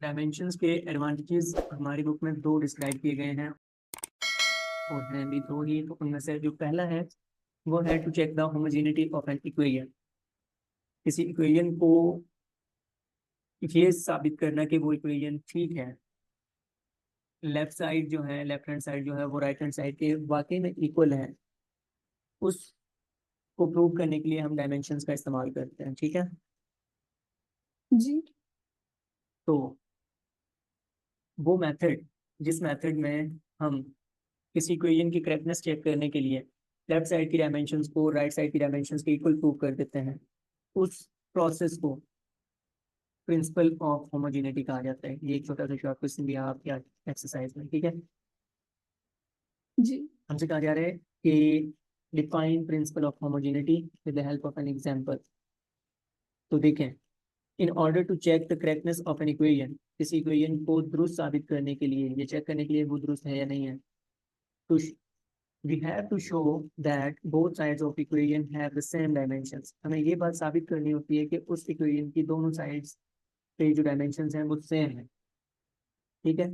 Dimensions के advantages हमारी book में दो डिस्क्राइब किए गए हैं और हैं भी दो ही। तो उनमें से जो पहला है वो है to check the homogeneity of an equation. किसी इक्वेशन को ये साबित करना कि वो इक्वेशन ठीक है, लेफ्ट साइड जो है, लेफ्ट हैंड साइड जो है वो राइट हैंड साइड के वाकई में इक्वल है, उसको प्रूव करने के लिए हम डायमेंशंस का इस्तेमाल करते हैं। ठीक है, जी। तो वो मेथड, जिस मेथड में हम किसी इक्वेशन की करेक्टनेस चेक करने के लिए लेफ्ट साइड की डायमेंशंस को राइट साइड की डायमेंशंस के इक्वल प्रूव कर देते हैं, उस प्रोसेस को प्रिंसिपल ऑफ होमोजेनिटी कहा जाता है। ये एक छोटा सा शॉर्ट क्वेश्चन भी आपके एक्सरसाइज में। ठीक है, जी। हमसे कहा जा रहा है कि define principle of homogeneity with the help of an example. तो देखें, in order to check the correctness of an equation, किसी इक्वेशन को दुरुस्त साबित करने के लिए, ये चेक करने के लिए वो दुरुस्त है या नहीं है, तो we have to show that both sides of equation have the same dimensions। हमें ये बात साबित करनी होती है कि उस इक्वेशन की दोनों साइड्स पे जो डायमेंशंस हैं वो सेम है। ठीक है,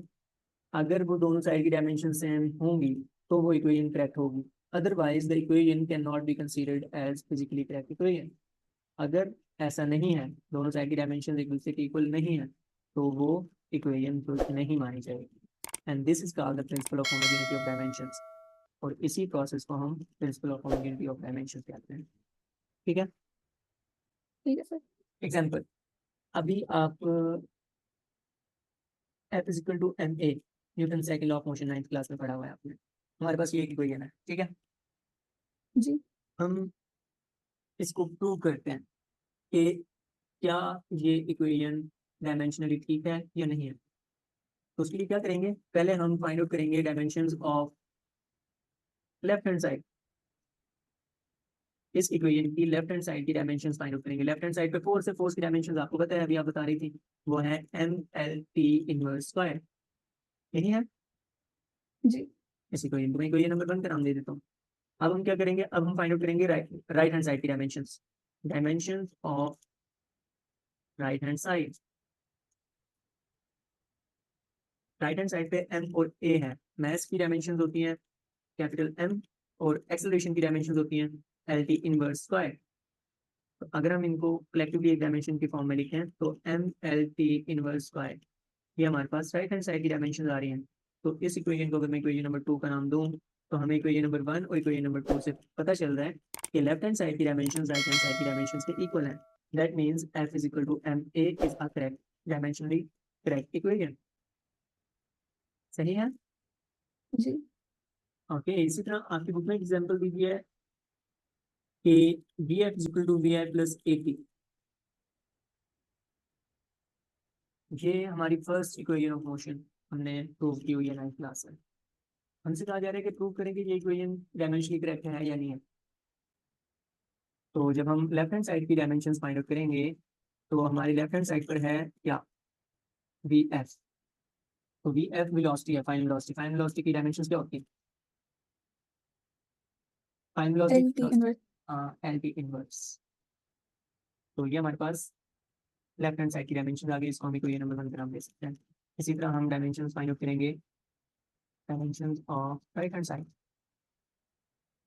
अगर वो दोनों साइड की डायमेंशन सेम होंगी तो वो इक्वेशन करेक्ट होगी, otherwise the equation can not be considered as physically correct equation. अगर ऐसा नहीं है, दोनों साइड की डायमेंशन एक दूसरे के इक्वल नहीं है, तो वो इक्वेशन तो नहीं मानी जाएगी। And this is called the principal of homogeneity of dimensions. और इसी प्रोसेस को हम principal of homogeneity of dimension कहते हैं। ठीक है, ठीक है सर। एग्जांपल, अभी आप F is equal to M A, Newton second law of motion 9th class में पढ़ा हुआ है आपने। हमारे पास ये इक्वेशन है। ठीक है, जी। हम इसको प्रूव करते हैं कि क्या ये इक्वेशन डायमेंशनली ठीक है या नहीं है। तो उसके लिए क्या करेंगे, पहले हम फाइंड आउट करेंगे dimensions of left hand side. इस इक्वेशन की लेफ्ट हैंड साइड की डायमेंशंस फाइंड आउट करेंगे। लेफ्ट हैंड साइड पे फोर्स है, फोर्स की डायमेंशंस आपको पता है, अभी आप बता रही थी, वो है M L T inverse square. यही है जी। इस इक्वेशन को। मैं इक्वेशन नंबर 1 का नाम दे देता हूँ। अब हम क्या करेंगे, अब हम फाइंड आउट करेंगे राइट हैंड साइड की dimensions. Dimensions of right hand side, right hand side पे एम और ए है। मास की डायमेंशंस होती हैं कैपिटल एम, और एक्सेलरेशन की डायमेंशंस होती हैं एल टी इनवर्स स्क्वायर। तो अगर हम इनको कलेक्टिवली एक डायमेंशन की फॉर्म में लिखें तो M L T inverse square, ये हमारे पास राइट हैंड साइड की डायमेंशन आ रही हैं। तो इस इक्वेशन को अगर मैं इक्वेशन नंबर 2 का नाम दूं, तो हमें इक्वेशन नंबर 1 और इक्वेशन नंबर 2 से पता चल रहा है कि लेफ्ट हैंड साइड की डायमेंशन राइट हैंड साइड की डायमेंशन के इक्वल है। That means F is equal to M A is a correct dimensionally correct equation. सही है, जी। ओके। इसी तरह आपकी बुक में एग्जाम्पल दी गई है कि V F is equal to V I plus A T. ये हमारी फर्स्ट इक्वेशन ऑफ मोशन हमने प्रूव की हुई है 9th क्लास में। हमसे कहा जा रहा है कि प्रूव करें कि ये इक्वेशन डायमेंशनली करेक्ट है या नहीं है। तो जब हम लेफ्ट हैंड साइड की डायमेंशंस फाइंड आउट करेंगे, तो हमारी लेफ्ट हैंड साइड पर है क्या, वी एफ। तो वी एफ वेलोसिटी है, फाइनल वेलोसिटी। फाइनल वेलोसिटी की डायमेंशंस क्या होती है, final L T velocity inverse. L T inverse. तो ये हमारे पास लेफ्ट हैंड साइड की डायमेंशन आ गई, इसको हम इक्वेशन नंबर 1 का नाम दे सकते हैं। इसी तरह हम डायमेंशंस फाइंड आउट करेंगे dimensions of right hand side.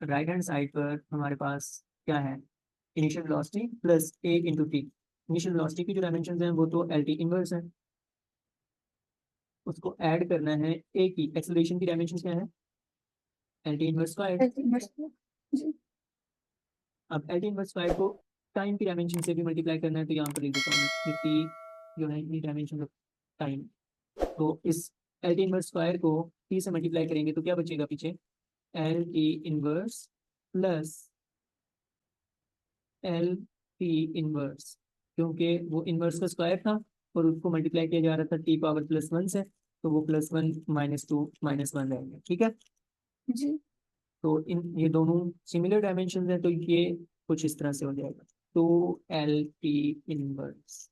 Right hand side पर हमारे पास क्या है, इनिशियल वेलोसिटी प्लस ए इंटू टी। इनिशियल वेलोसिटी की जो डायमेंशन हैं वो तो एल टी इनवर्स है, उसको ऐड करना है ए की एक्सेलरेशन की डायमेंशन क्या है, L T inverse square. L T inverse. जी। अब एल टी इनवर्स स्क्वायर को टाइम की डायमेंशन से भी मल्टीप्लाई करना है, तो यहाँ पर लिख देता हूँ मैं कि टी जो है ये डायमेंशन ऑफ टाइम। तो इस एल टी इनवर्स स्क्वायर को टी से मल्टीप्लाई करेंगे तो क्या बचेगा पीछे, L T inverse plus L T inverse, क्योंकि वो इनवर्स का स्क्वायर था और उसको मल्टीप्लाई किया जा रहा था टी पावर प्लस 1 से, तो वो +1 -2 -1 रहेंगे। ठीक है, जी। तो इन ये दोनों सिमिलर डायमेंशन हैं, तो ये कुछ इस तरह से हो जाएगा, तो एल टी इनवर्स,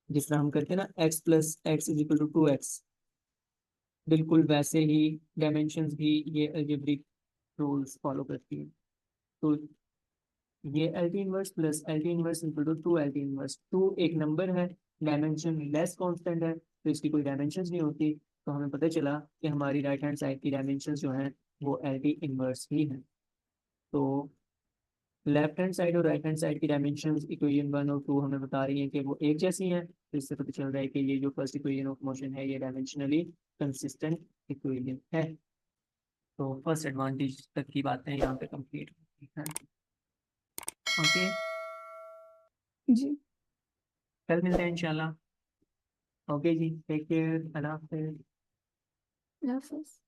जिस तरह हम करते हैं ना x plus X is equal to 2x, बिल्कुल वैसे ही डायमेंशंस भी ये अलजेब्रिक रूल्स फॉलो करती है। तो ये L T inverse plus L T inverse equal to 2 L T inverse. 2 एक नंबर है, डायमेंशन लेस कांस्टेंट है, तो इसकी कोई डायमेंशंस नहीं होती, तो हमें पता चला कि हमारी राइट हैंड साइड की डायमेंशंस जो हैं वो एल इनवर्स ही हैं। तो लेफ्ट हैंड साइड और राइट हैंड साइड की डायमेंशंस इक्वेशन 1 और 2 हमें बता रही हैं कि वो एक जैसी हैं, तो इससे पता चल रहा है कि ये जो फर्स्ट इक्वेशन ऑफ मोशन है ये डायमेंशनली कंसिस्टेंट इक्वेशन है। तो फर्स्ट एडवांटेज तक की बातें यहाँ पे कंप्लीट होती हैं। ओके, जी। कल मिलते हैं इंशाल्लाह। ओके जी, टेक केयर, अल्लाह हाफिज़। अल्लाह हाफ़िज़।